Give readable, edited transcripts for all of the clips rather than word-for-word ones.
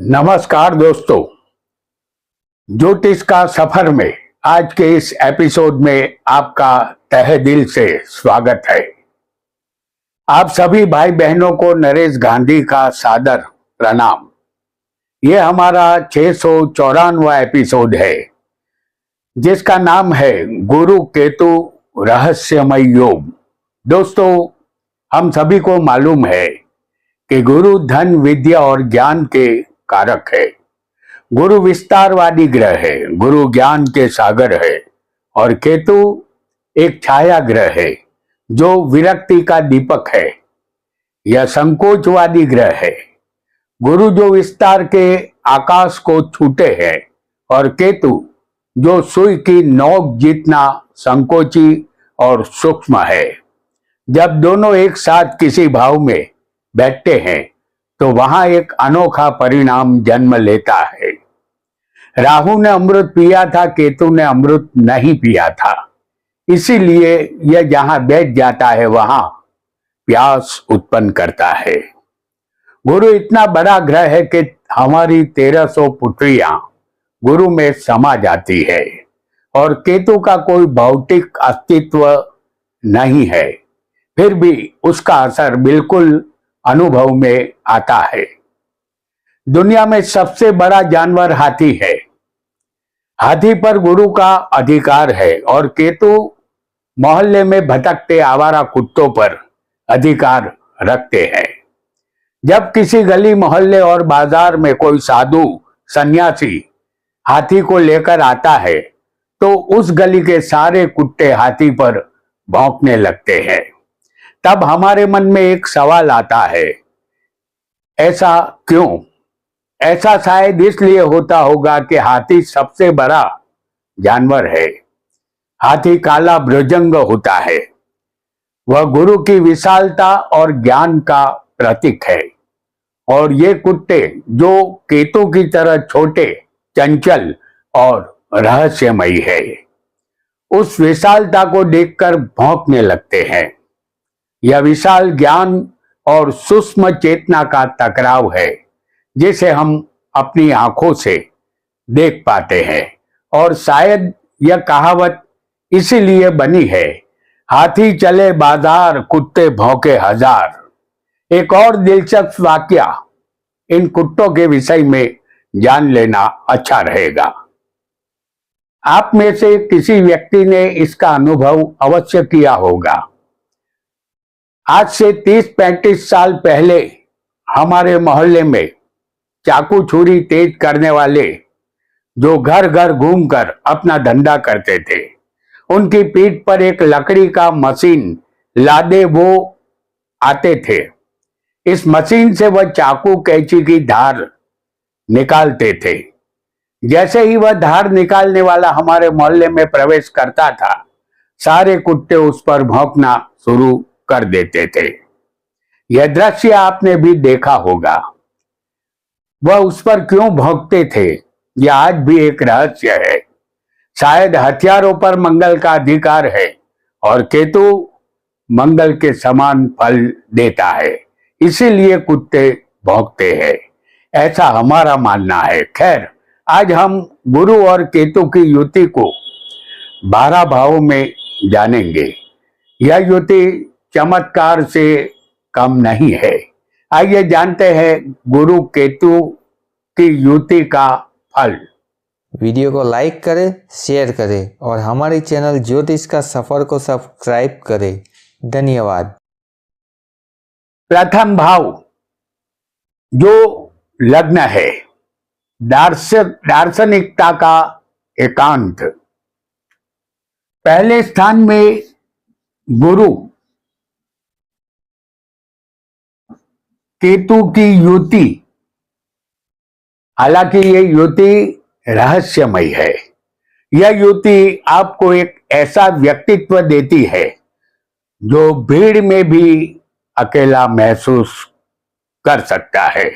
नमस्कार दोस्तों, ज्योतिष का सफर में आज के इस एपिसोड में आपका तहे दिल से स्वागत है। आप सभी भाई बहनों को नरेश गांधी का सादर प्रणाम। यह हमारा 694वां एपिसोड है जिसका नाम है गुरु केतु रहस्यमय योग। दोस्तों, हम सभी को मालूम है कि गुरु धन, विद्या और ज्ञान के कारक है। गुरु विस्तारवादी ग्रह है, गुरु ज्ञान के सागर है और केतु एक छाया ग्रह है जो विरक्ति का दीपक है। यह संकोचवादी ग्रह है। गुरु जो विस्तार के आकाश को छूते हैं और केतु जो सुई की नोक जितना संकोची और सूक्ष्म है। जब दोनों एक साथ किसी भाव में बैठते हैं तो वहां एक अनोखा परिणाम जन्म लेता है। राहु ने अमृत पिया था, केतु ने अमृत नहीं पिया था, इसीलिए यह जहां बैठ जाता है वहां प्यास उत्पन्न करता है। गुरु इतना बड़ा ग्रह है कि हमारी 1300 पुत्रियां गुरु में समा जाती है और केतु का कोई भौतिक अस्तित्व नहीं है, फिर भी उसका असर बिल्कुल अनुभव में आता है। दुनिया में सबसे बड़ा जानवर हाथी है। हाथी पर गुरु का अधिकार है और केतु मोहल्ले में भटकते आवारा कुत्तों पर अधिकार रखते हैं। जब किसी गली, मोहल्ले और बाजार में कोई साधु सन्यासी हाथी को लेकर आता है तो उस गली के सारे कुत्ते हाथी पर भौंकने लगते हैं। तब हमारे मन में एक सवाल आता है, ऐसा क्यों? ऐसा शायद इसलिए होता होगा कि हाथी सबसे बड़ा जानवर है। हाथी काला भुजंग होता है। वह गुरु की विशालता और ज्ञान का प्रतीक है और ये कुत्ते जो केतु की तरह छोटे, चंचल और रहस्यमयी है, उस विशालता को देखकर भौंकने लगते हैं। यह विशाल ज्ञान और सूक्ष्म चेतना का टकराव है जिसे हम अपनी आंखों से देख पाते हैं और शायद यह कहावत इसीलिए बनी है, हाथी चले बाजार, कुत्ते भौंके हजार। एक और दिलचस्प वाकया इन कुत्तों के विषय में जान लेना अच्छा रहेगा। आप में से किसी व्यक्ति ने इसका अनुभव अवश्य किया होगा। आज से 30-35 साल पहले हमारे मोहल्ले में चाकू छुरी तेज करने वाले जो घर घर घूमकर अपना धंधा करते थे, उनकी पीठ पर एक लकड़ी का मशीन लादे वो आते थे। इस मशीन से वह चाकू, कैंची की धार निकालते थे। जैसे ही वह धार निकालने वाला हमारे मोहल्ले में प्रवेश करता था, सारे कुत्ते उस पर भौंकना शुरू कर देते थे। यह दृश्य आपने भी देखा होगा। वह उस पर क्यों भौंकते थे, यह आज भी एक रहस्य है। शायद हथियारों पर मंगल का अधिकार है और केतु मंगल के समान फल देता है, इसीलिए कुत्ते भौंकते हैं, ऐसा हमारा मानना है। खैर, आज हम गुरु और केतु की युति को 12 भावों में जानेंगे। यह युति चमत्कार से कम नहीं है। आइए जानते हैं गुरु केतु की युति का फल। वीडियो को लाइक करें, शेयर करें और हमारे चैनल ज्योतिष का सफर को सब्सक्राइब करें। धन्यवाद। प्रथम भाव जो लग्न है, दार्शनिकता का एकांत। पहले स्थान में गुरु केतु की युति। हालांकि ये युति रहस्यमय है। यह युति आपको एक ऐसा व्यक्तित्व देती है जो भीड़ में भी अकेला महसूस कर सकता है।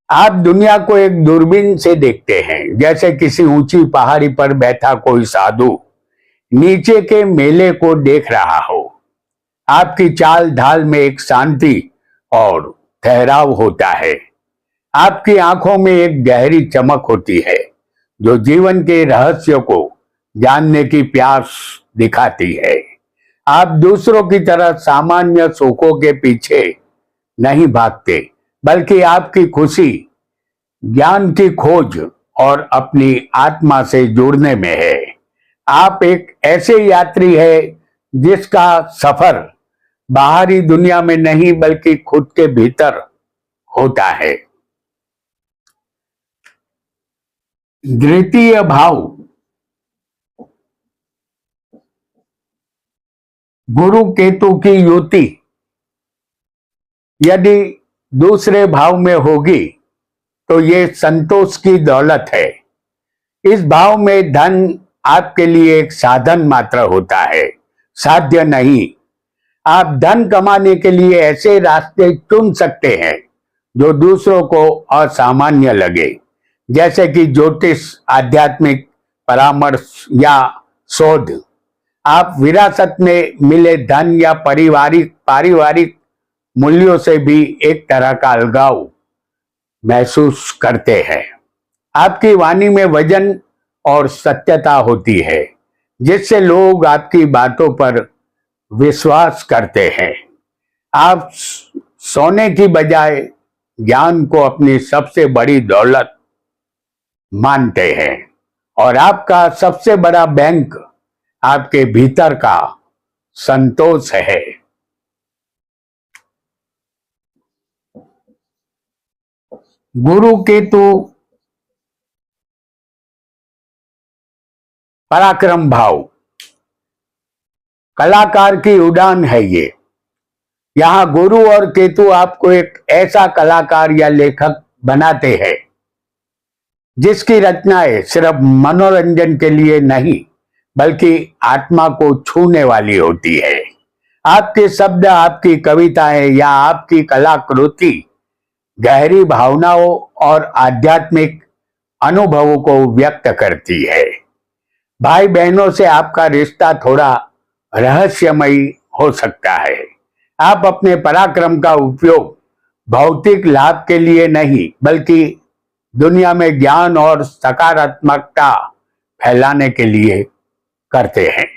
आप दुनिया को एक दूरबीन से देखते हैं, जैसे किसी ऊंची पहाड़ी पर बैठा कोई साधु नीचे के मेले को देख रहा हो। आपकी चाल ढाल में एक शांति और ठहराव होता है। आपकी आंखों में एक गहरी चमक होती है जो जीवन के रहस्य को जानने की प्यास दिखाती है। आप दूसरों की तरह सामान्य सुखों के पीछे नहीं भागते, बल्कि आपकी खुशी ज्ञान की खोज और अपनी आत्मा से जुड़ने में है। आप एक ऐसे यात्री है जिसका सफर बाहरी दुनिया में नहीं बल्कि खुद के भीतर होता है। द्वितीय भाव गुरु केतु की युति यदि दूसरे भाव में होगी तो ये संतोष की दौलत है। इस भाव में धन आपके लिए एक साधन मात्र होता है, साध्य नहीं। आप धन कमाने के लिए ऐसे रास्ते चुन सकते हैं जो दूसरों को असामान्य लगे, जैसे कि ज्योतिष, आध्यात्मिक परामर्श या शोध। आप विरासत में मिले धन या पारिवारिक मूल्यों से भी एक तरह का अलगाव महसूस करते हैं। आपकी वाणी में वजन और सत्यता होती है, जिससे लोग आपकी बातों पर विश्वास करते हैं। आप सोने की बजाय ज्ञान को अपनी सबसे बड़ी दौलत मानते हैं और आपका सबसे बड़ा बैंक आपके भीतर का संतोष है। गुरु केतु पराक्रम भाव कलाकार की उड़ान है ये। यहाँ गुरु और केतु आपको एक ऐसा कलाकार या लेखक बनाते हैं जिसकी रचनाएं सिर्फ मनोरंजन के लिए नहीं बल्कि आत्मा को छूने वाली होती है। आपके शब्द, आपकी कविताएं या आपकी कलाकृति गहरी भावनाओं और आध्यात्मिक अनुभवों को व्यक्त करती है। भाई बहनों से आपका रिश्ता थोड़ा रहस्यमयी हो सकता है। आप अपने पराक्रम का उपयोग भौतिक लाभ के लिए नहीं बल्कि दुनिया में ज्ञान और सकारात्मकता फैलाने के लिए करते हैं।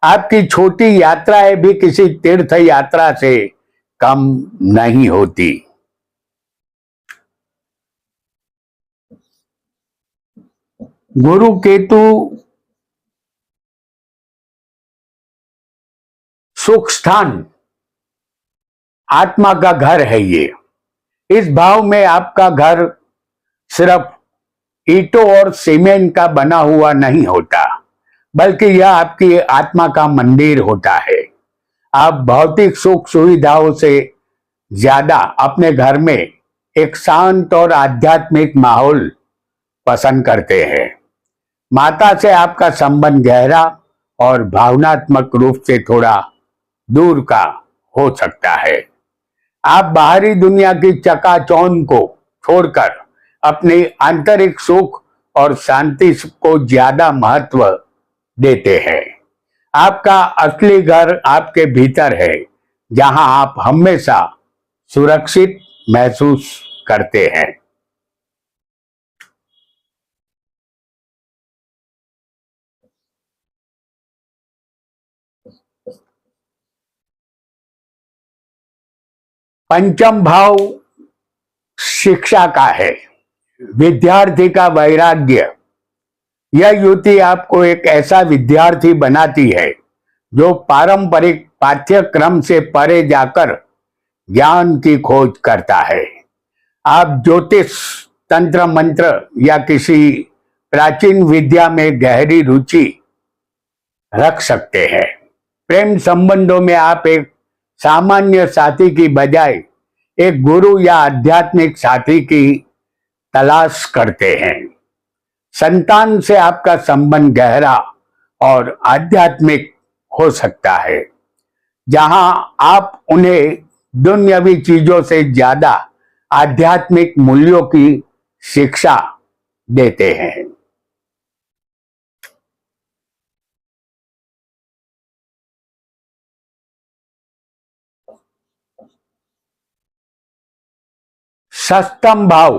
आपकी छोटी यात्राएं भी किसी तीर्थ यात्रा से कम नहीं होती। गुरु केतु सुख स्थान आत्मा का घर है ये। इस भाव में आपका घर सिर्फ ईंटों और सीमेंट का बना हुआ नहीं होता, बल्कि यह आपकी आत्मा का मंदिर होता है। आप भौतिक सुख सुविधाओं से ज्यादा अपने घर में एक शांत और आध्यात्मिक माहौल पसंद करते हैं। माता से आपका संबंध गहरा और भावनात्मक रूप से थोड़ा दूर का हो सकता है। आप बाहरी दुनिया की चकाचौंध को छोड़कर अपनी आंतरिक सुख और शांति को ज्यादा महत्व देते हैं। आपका असली घर आपके भीतर है, जहां आप हमेशा सुरक्षित महसूस करते हैं। पंचम भाव शिक्षा का है, विद्यार्थी का वैराग्य। यह युति आपको एक ऐसा विद्यार्थी बनाती है जो पारंपरिक पाठ्यक्रम से परे जाकर ज्ञान की खोज करता है। आप ज्योतिष, तंत्र मंत्र या किसी प्राचीन विद्या में गहरी रुचि रख सकते हैं। प्रेम संबंधों में आप एक सामान्य साथी की बजाय एक गुरु या आध्यात्मिक साथी की तलाश करते हैं। संतान से आपका संबंध गहरा और आध्यात्मिक हो सकता है, जहां आप उन्हें दुनियावी चीजों से ज्यादा आध्यात्मिक मूल्यों की शिक्षा देते हैं। षष्ठम भाव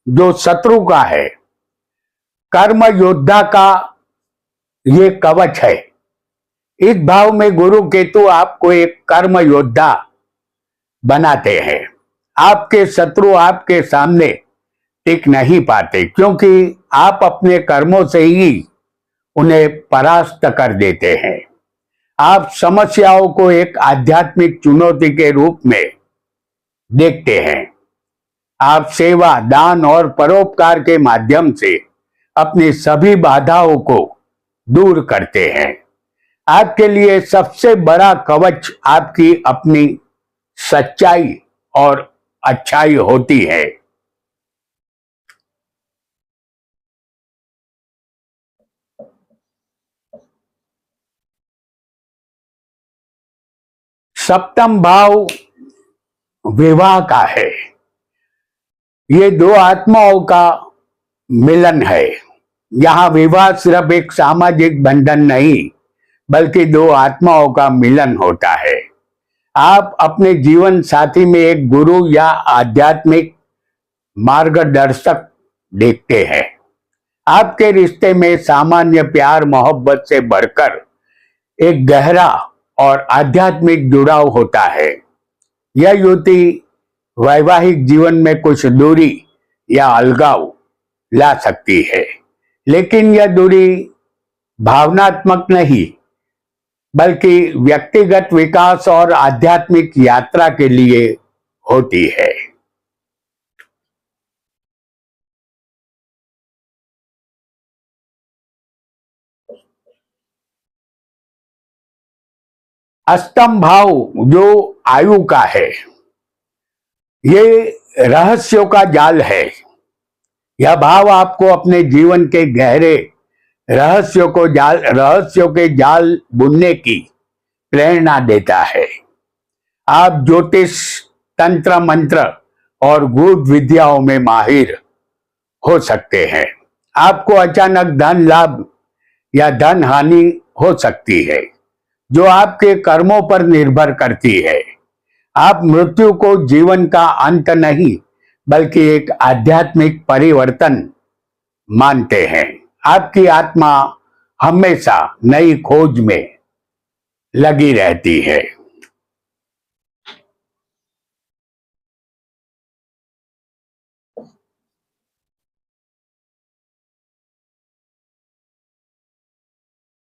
जो शत्रु का है, कर्म योद्धा का ये कवच है। इस भाव में गुरु केतु आपको एक कर्म योद्धा बनाते हैं। आपके शत्रु आपके सामने टिक नहीं पाते, क्योंकि आप अपने कर्मों से ही उन्हें परास्त कर देते हैं। आप समस्याओं को एक आध्यात्मिक चुनौती के रूप में देखते हैं। आप सेवा, दान और परोपकार के माध्यम से अपनी सभी बाधाओं को दूर करते हैं। आपके लिए सबसे बड़ा कवच आपकी अपनी सच्चाई और अच्छाई होती है। सप्तम भाव विवाह का है। ये दो आत्माओं का मिलन है। यहां विवाह सिर्फ एक सामाजिक बंधन नहीं, बल्कि दो आत्माओं का मिलन होता है। आप अपने जीवन साथी में एक गुरु या आध्यात्मिक मार्गदर्शक देखते हैं। आपके रिश्ते में सामान्य प्यार मोहब्बत से बढ़कर एक गहरा और आध्यात्मिक जुड़ाव होता है। यह युति वैवाहिक जीवन में कुछ दूरी या अलगाव ला सकती है, लेकिन यह दूरी भावनात्मक नहीं, बल्कि व्यक्तिगत विकास और आध्यात्मिक यात्रा के लिए होती है। अष्टम भाव जो आयु का है, ये रहस्यों का जाल है। यह भाव आपको अपने जीवन के गहरे रहस्यों के जाल बुनने की प्रेरणा देता है। आप ज्योतिष, तंत्र मंत्र और गूढ़ विद्याओं में माहिर हो सकते हैं। आपको अचानक धन लाभ या धन हानि हो सकती है, जो आपके कर्मों पर निर्भर करती है। आप मृत्यु को जीवन का अंत नहीं, बल्कि एक आध्यात्मिक परिवर्तन मानते हैं। आपकी आत्मा हमेशा नई खोज में लगी रहती है।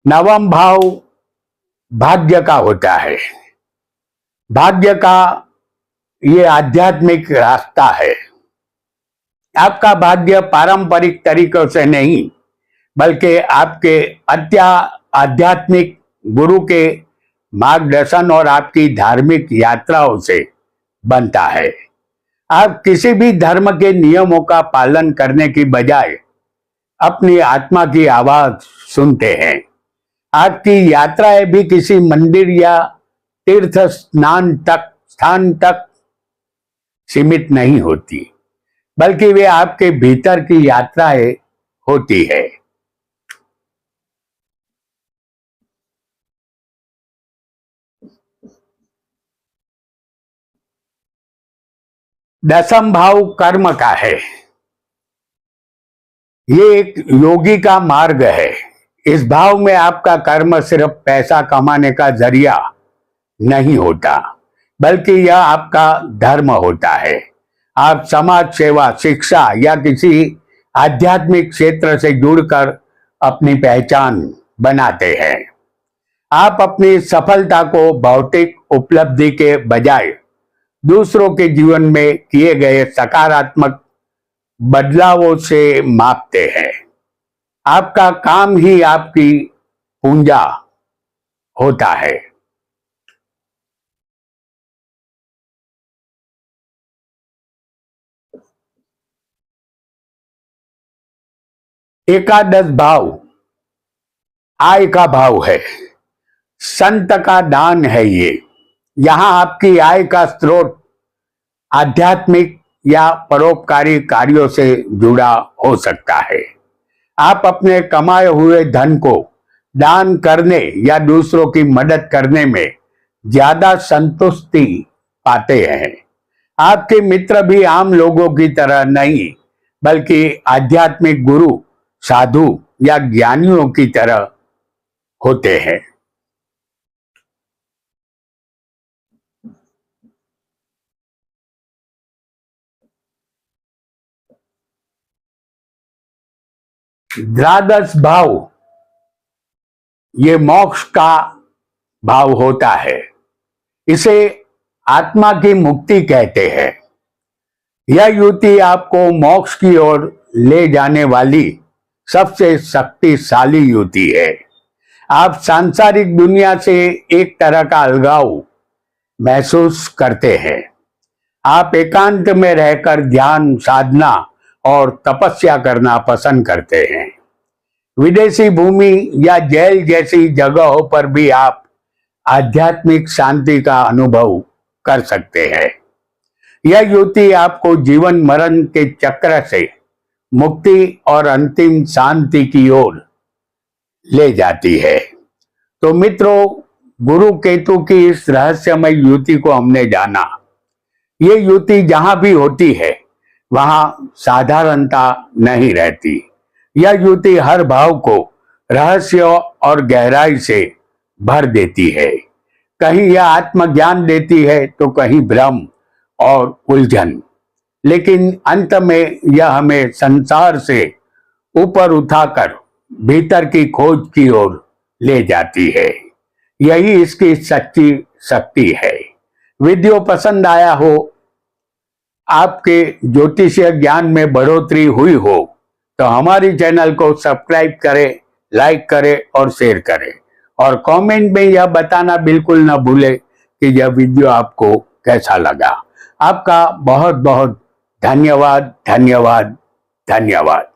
नवम भाव भाग्य का होता है। भाग्य का ये आध्यात्मिक रास्ता है। आपका भाग्य पारंपरिक तरीकों से नहीं, बल्कि आपके आध्यात्मिक गुरु के मार्गदर्शन और आपकी धार्मिक यात्राओं से बनता है। आप किसी भी धर्म के नियमों का पालन करने की बजाय अपनी आत्मा की आवाज सुनते हैं। आपकी यात्राएं भी किसी मंदिर या तीर्थ स्थान तक सीमित नहीं होती, बल्कि वे आपके भीतर की यात्राएं होती है। दसम भाव कर्म का है। ये एक योगी का मार्ग है। इस भाव में आपका कर्म सिर्फ पैसा कमाने का जरिया नहीं होता, बल्कि यह आपका धर्म होता है। आप समाज सेवा, शिक्षा या किसी आध्यात्मिक क्षेत्र से जुड़कर अपनी पहचान बनाते हैं। आप अपनी सफलता को भौतिक उपलब्धि के बजाय दूसरों के जीवन में किए गए सकारात्मक बदलावों से मापते हैं। आपका काम ही आपकी पूंजा होता है। एकादश भाव आय का भाव है। संत का दान है ये। यहां आपकी आय का स्रोत आध्यात्मिक या परोपकारी कार्यों से जुड़ा हो सकता है। आप अपने कमाए हुए धन को दान करने या दूसरों की मदद करने में ज्यादा संतुष्टि पाते हैं। आपके मित्र भी आम लोगों की तरह नहीं, बल्कि आध्यात्मिक गुरु, साधु या ज्ञानियों की तरह होते हैं। द्वादश भाव ये मोक्ष का भाव होता है। इसे आत्मा की मुक्ति कहते हैं। यह युति आपको मोक्ष की ओर ले जाने वाली सबसे शक्तिशाली युति है। आप सांसारिक दुनिया से एक तरह का अलगाव महसूस करते हैं। आप एकांत में रहकर ध्यान, साधना और तपस्या करना पसंद करते हैं। विदेशी भूमि या जेल जैसी जगहों पर भी आप आध्यात्मिक शांति का अनुभव कर सकते हैं। यह युति आपको जीवन मरण के चक्र से मुक्ति और अंतिम शांति की ओर ले जाती है। तो मित्रों, गुरु केतु की इस रहस्यमय युति को हमने जाना। ये युति जहां भी होती है वहां साधारणता नहीं रहती। यह युति हर भाव को रहस्य और गहराई से भर देती है। कहीं यह आत्मज्ञान देती है तो कहीं भ्रम और उलझन, लेकिन अंत में यह हमें संसार से ऊपर उठाकर भीतर की खोज की ओर ले जाती है। यही इसकी सच्ची शक्ति है। वीडियो पसंद आया हो, आपके ज्योतिषीय ज्ञान में बढ़ोतरी हुई हो, तो हमारी चैनल को सब्सक्राइब करें, लाइक करें और शेयर करें। और कमेंट में यह बताना बिल्कुल न भूलें कि यह वीडियो आपको कैसा लगा। आपका बहुत बहुत धन्यवाद, धन्यवाद, धन्यवाद।